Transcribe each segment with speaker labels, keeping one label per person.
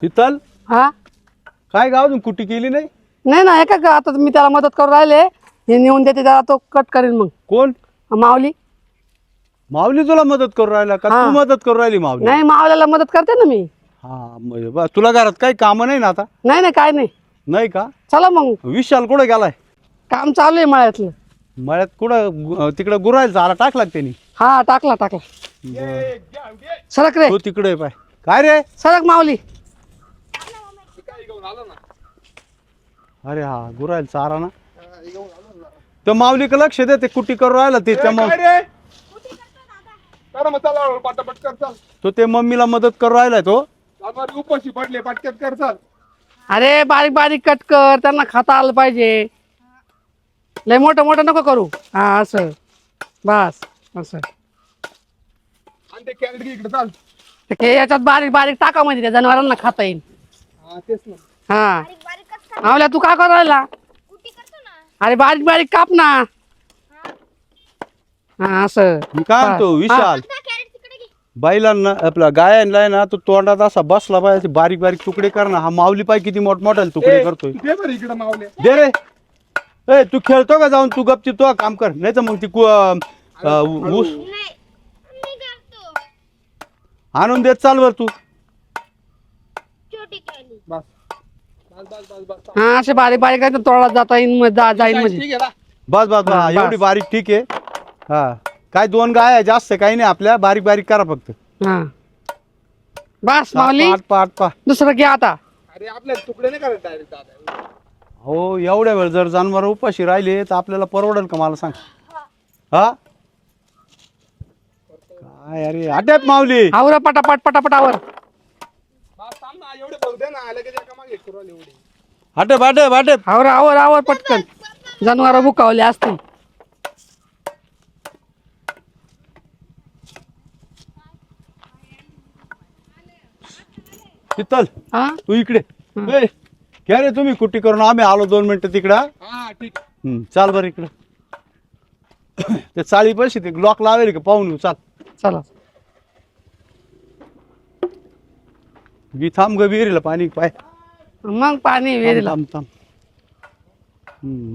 Speaker 1: शीतल
Speaker 2: हा
Speaker 1: काय गाव अजून कुट्टी केली नाही?
Speaker 2: नाही ना एका का आता मी त्याला मदत करून राहिले हे नेऊन देते त्याला तो कट करेन मग
Speaker 1: कोण?
Speaker 2: माऊली
Speaker 1: माऊली तुला मदत करू राहिला का?
Speaker 2: हा.
Speaker 1: तू मदत करू राहिली माऊली?
Speaker 2: नाही मावल्याला मदत करते ना मी.
Speaker 1: हा म्हणजे बा तुला घरात काही काम नाही ना आता?
Speaker 2: नाही नाही काय नाही.
Speaker 1: नाही का?
Speaker 2: चला मग
Speaker 1: विशाल कुठे गेलाय?
Speaker 2: काम चालू आहे मळ्यातलं.
Speaker 1: मळ्यात कुठं तिकडे गुरायला चारा टाकला का त्यांनी?
Speaker 2: हा टाकला टाकला. सरक रे
Speaker 1: तो तिकडे पाय. काय रे?
Speaker 2: सरक माऊली.
Speaker 1: अरे हा गुरायला चारा ना. तो माऊली का लक्ष दे ते कुट्टी करू राहिला ते तो ते मम्मीला मदत करू राहिलाय तो.
Speaker 3: उपाशी पडले पटक्यात करतात.
Speaker 2: अरे बारीक बारीक कट कर त्यांना खाता आलं पाहिजे. लय मोठं मोठं नको करू. हा असं बस असं.
Speaker 3: आणि ते कॅरेट इकडे चाल.
Speaker 2: ते याच्यात बारीक बारीक टाका म्हणजे त्या जनावरांना खाता येईल.
Speaker 3: हा तेच ना.
Speaker 2: हा मावल्या तू काय करू राहिला? अरे बारीक बारीक काप ना. हा असं
Speaker 1: मी काय म्हणतो
Speaker 2: हा.
Speaker 1: विशाल बैलांना आपला गायांना ना तो तोंडात असा बसला पाहिजे बारीक बारीक तुकडे कर ना. हा माऊली पाय किती मोठमोठ्याने तुकडे करतोय.
Speaker 3: दे बरं इकडे मावले.
Speaker 1: दे रे. ए तू खेळतो का जाऊन? तू गपची तो काम कर नाही तर मग ती ऊस आणून देत चाल वर तू.
Speaker 3: बस बस बस बस बस.
Speaker 2: हा असे बारीक बारीक आहे तोडा जाता येईल जाईल म्हणजे.
Speaker 3: ठीक आहे ना.
Speaker 1: बस बस बस
Speaker 2: हा,
Speaker 1: एवढी
Speaker 2: बस.
Speaker 1: बारीक ठीक आहे. हा काय दोन गाय आहे जास्त काही नाही आपल्या बारीक बारीक करा फक्त.
Speaker 2: हा बस माऊली
Speaker 1: पाठ पाठ पा.
Speaker 2: दुसरं घे आता.
Speaker 3: अरे आपल्या तुकडे नाही करायचे डायरेक्ट दादा.
Speaker 1: हो एवढ्या वेळ जर जनावर उपाशी राहिले तर आपल्याला परवडेल का मला सांग? हा काय अरे अटॅप माऊली.
Speaker 2: आवरा पटापट पटापटावर.
Speaker 3: बस थांब ना एवढे भाऊ दे ना लगेच एका मागे करू आले एवढे.
Speaker 1: अटॅप अटॅप अटॅप.
Speaker 2: आवर आवर आवर पटकन. जनावर भुकावले असतील.
Speaker 1: शीतल
Speaker 2: हा
Speaker 1: तू इकडे. ए, घ्या रे तुम्ही कुट्टी करून आम्ही आलो 2 मिनिटं तिकडं.
Speaker 3: हा ठीक.
Speaker 1: चाल बरं इकडं. ते चाळी पैसे ते लॉक लावेल का पाहून येऊ चाल.
Speaker 2: चला
Speaker 1: मी थांब ग विहिरीला पाणी पाय.
Speaker 2: मग पाणी विहिरीला.
Speaker 1: थांब थांब.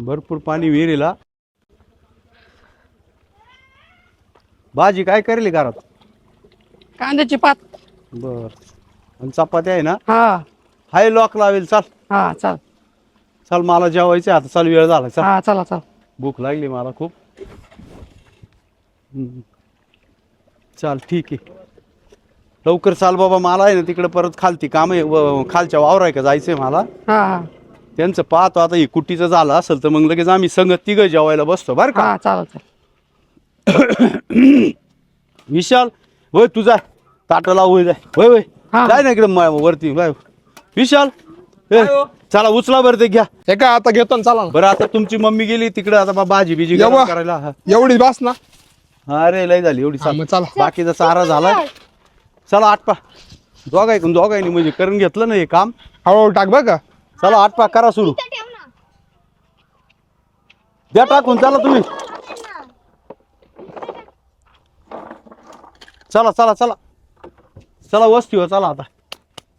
Speaker 1: भरपूर पाणी विहिरीला. भाजी काय करेल घरात?
Speaker 2: कांद्याची पात.
Speaker 1: बर आणि चपाती आहे ना?
Speaker 2: हा
Speaker 1: हाय लॉक लावेल चाल.
Speaker 2: हा चल.
Speaker 1: चल मला जेवायचं आता. चाल वेळ झाला. चल
Speaker 2: हा चला चल.
Speaker 1: भूक लागली मला खूप. चाल ठीक आहे. लवकर चाल बाबा मला आहे ना तिकडे परत खालती काम आहे खालच्या वावर आहे का जायचंय मला.
Speaker 2: हा हा
Speaker 1: त्यांचं पाहतो आता ही कुट्टीचं झालं असेल तर मग लगेच आम्ही संगत तिघं जेवायला बसतो बरं का.
Speaker 2: हा चालेल चालेल.
Speaker 1: विशाल होय तू जाय ताटाला होय जाय होय होय
Speaker 2: हा.
Speaker 1: जाय ना इकडे वरती बाय. विशाल ए, चला उचला बरं ते घ्या.
Speaker 3: हे काय आता घेतो ना चला ना.
Speaker 1: बरं आता तुमची मम्मी गेली तिकडे आता भाजी बिजी गरम
Speaker 3: येवा.
Speaker 1: करायला. हा.
Speaker 3: एवढी बस ना.
Speaker 1: अरे लय झाली एवढी.
Speaker 3: हा, मग चला.
Speaker 1: बाकीचा सारा झाला. चला आटपा दोघांनी म्हणजे करून घेतलं ना हे काम.
Speaker 3: हळूहळू टाक बघ का.
Speaker 1: चला आटपा करा सुरू. द्या टाकून चला तुम्ही. चला चला चला चला वस्तीवर चला आता.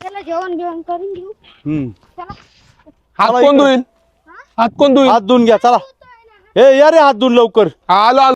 Speaker 4: चला जेवण जेवण करून घेऊ. चला
Speaker 3: हात
Speaker 1: चला
Speaker 3: कोण
Speaker 1: इकडे.
Speaker 3: धुईल? हात कोण धुईल?
Speaker 1: हात धुवून घ्या चला. ए या रे हात धुवून लवकर.
Speaker 3: हा, आलो आलो.